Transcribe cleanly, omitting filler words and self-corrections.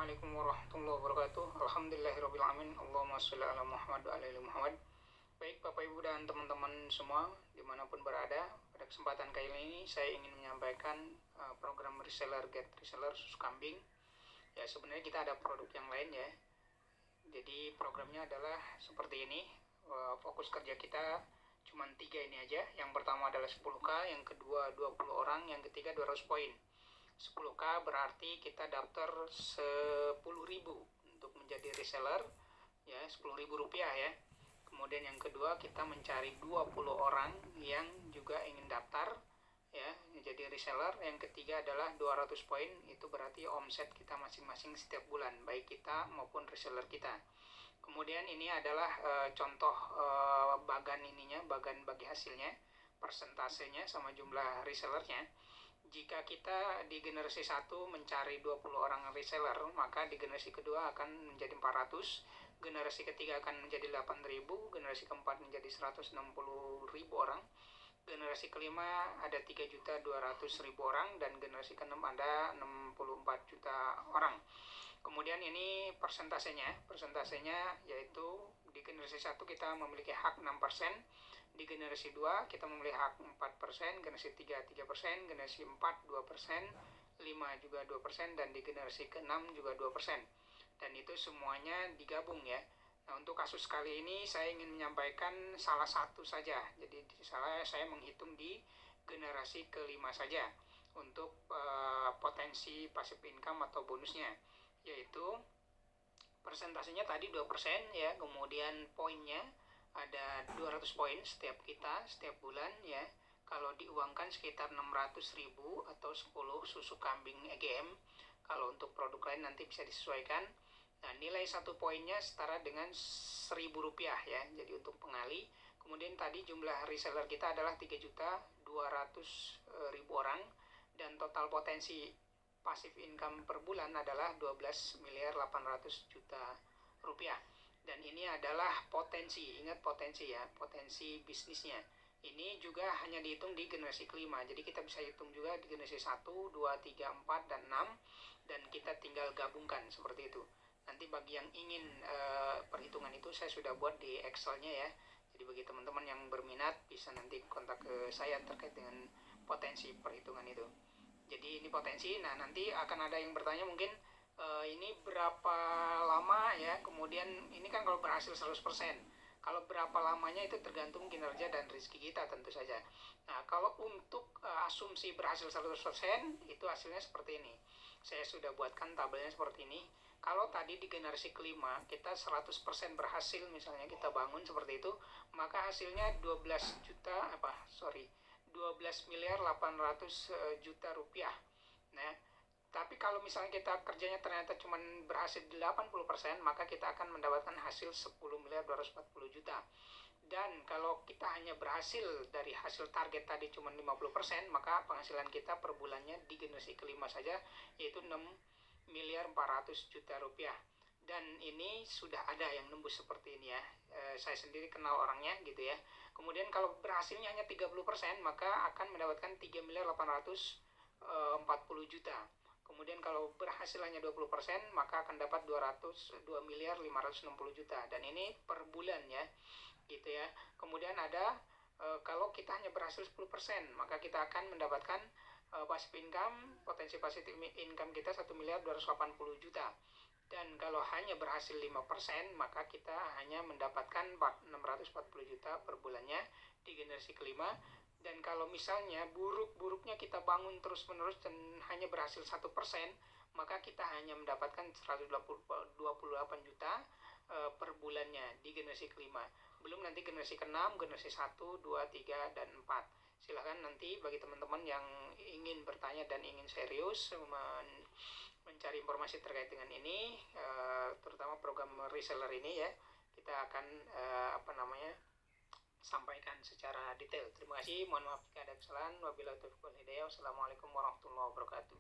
Assalamualaikum warahmatullahi wabarakatuh. Alhamdulillahirrabbilalamin. Allahumma sholli ala Muhammad wa ala ali Muhammad. Baik Bapak Ibu dan teman-teman semua dimanapun berada, pada kesempatan kali ini saya ingin menyampaikan program reseller get reseller susu kambing. Ya, sebenarnya kita ada produk yang lain ya. Jadi programnya adalah seperti ini. Fokus kerja kita cuma 3 ini aja. Yang pertama adalah 10K, yang kedua 20 orang, yang ketiga 200 poin. 10K berarti kita daftar 10.000 untuk menjadi reseller ya, 10.000 rupiah ya. Kemudian yang kedua kita mencari 20 orang yang juga ingin daftar ya menjadi reseller. Yang ketiga adalah 200 poin, itu berarti omset kita masing-masing setiap bulan, baik kita maupun reseller kita. Kemudian ini adalah contoh bagan bagi hasilnya, persentasenya sama jumlah resellernya. Jika kita di generasi 1 mencari 20 orang reseller, maka di generasi kedua akan menjadi 400, generasi ketiga akan menjadi 8.000, generasi keempat menjadi 160.000 orang, generasi kelima ada 3.200.000 orang, dan generasi keenam ada 64 juta orang. Kemudian ini persentasenya yaitu di generasi 1 kita memiliki hak 6%, di generasi 2 kita memiliki hak 4%, generasi 3 3%, generasi 4 2%, 5 juga 2%, dan di generasi ke-6 juga 2%. Dan itu semuanya digabung ya. Nah, untuk kasus kali ini saya ingin menyampaikan salah satu saja. Jadi saya menghitung di generasi ke-5 saja untuk potensi passive income atau bonusnya, yaitu persentasenya tadi 2% ya, kemudian poinnya ada 200 poin setiap bulan ya. Kalau diuangkan sekitar 600.000 atau 10 susu kambing EGM. Kalau untuk produk lain nanti bisa disesuaikan. Nah, nilai 1 poinnya setara dengan 1.000 rupiah ya. Jadi untuk pengali. Kemudian tadi jumlah reseller kita adalah 3.200.000 orang, dan total potensi passive income per bulan adalah 12.800.000.000 rupiah. Dan ini adalah potensi, ingat potensi ya, potensi bisnisnya. Ini juga hanya dihitung di generasi kelima, jadi kita bisa hitung juga di generasi 1, 2, 3, 4, dan 6, dan kita tinggal gabungkan seperti itu. Nanti bagi yang ingin perhitungan itu saya sudah buat di Excelnya ya. Jadi bagi teman-teman yang berminat bisa nanti kontak ke saya terkait dengan potensi perhitungan itu. Jadi ini potensi. Nah, nanti akan ada yang bertanya mungkin ini berapa lama ya, kemudian ini kan kalau berhasil 100%, kalau berapa lamanya itu tergantung kinerja dan rezeki kita tentu saja. Nah, kalau untuk asumsi berhasil 100% itu hasilnya seperti ini. Saya sudah buatkan tabelnya seperti ini. Kalau tadi di generasi kelima kita 100% berhasil, misalnya kita bangun seperti itu, maka hasilnya 12.800.000.000 rupiah. Nah, tapi kalau misalnya kita kerjanya ternyata cuma berhasil 80%, maka kita akan mendapatkan hasil 10.240.000.000. Dan kalau kita hanya berhasil dari hasil target tadi cuma 50%, maka penghasilan kita per bulannya di generasi kelima saja yaitu 6.400.000.000 rupiah. Dan ini sudah ada yang nembus seperti ini ya. Saya sendiri kenal orangnya gitu ya. Kemudian kalau berhasilnya hanya 30%, maka akan mendapatkan 3.840.000.000. Kemudian kalau berhasilannya 20%, maka akan dapat 2.560.000.000, dan ini per bulan ya, gitu ya. Kemudian ada kalau kita hanya berhasil 10%, maka kita akan mendapatkan passive income, potensi passive income kita 1.280.000.000. Dan kalau hanya berhasil 5%, maka kita hanya mendapatkan 640.000.000 per bulannya di generasi kelima. Dan kalau misalnya buruk-buruknya kita bangun terus-menerus dan hanya berhasil 1%, maka kita hanya mendapatkan 128 juta per bulannya di generasi kelima. Belum nanti generasi ke-6, generasi 1, 2, 3, dan 4. Silahkan nanti bagi teman-teman yang ingin bertanya dan ingin serius mencari informasi terkait dengan ini, terutama program reseller ini ya, kita akan sampaikan secara detail. Terima kasih, mohon maaf jika ada kesalahan. Wabillahi taufiq wal hidayah. Wassalamualaikum warahmatullahi wabarakatuh.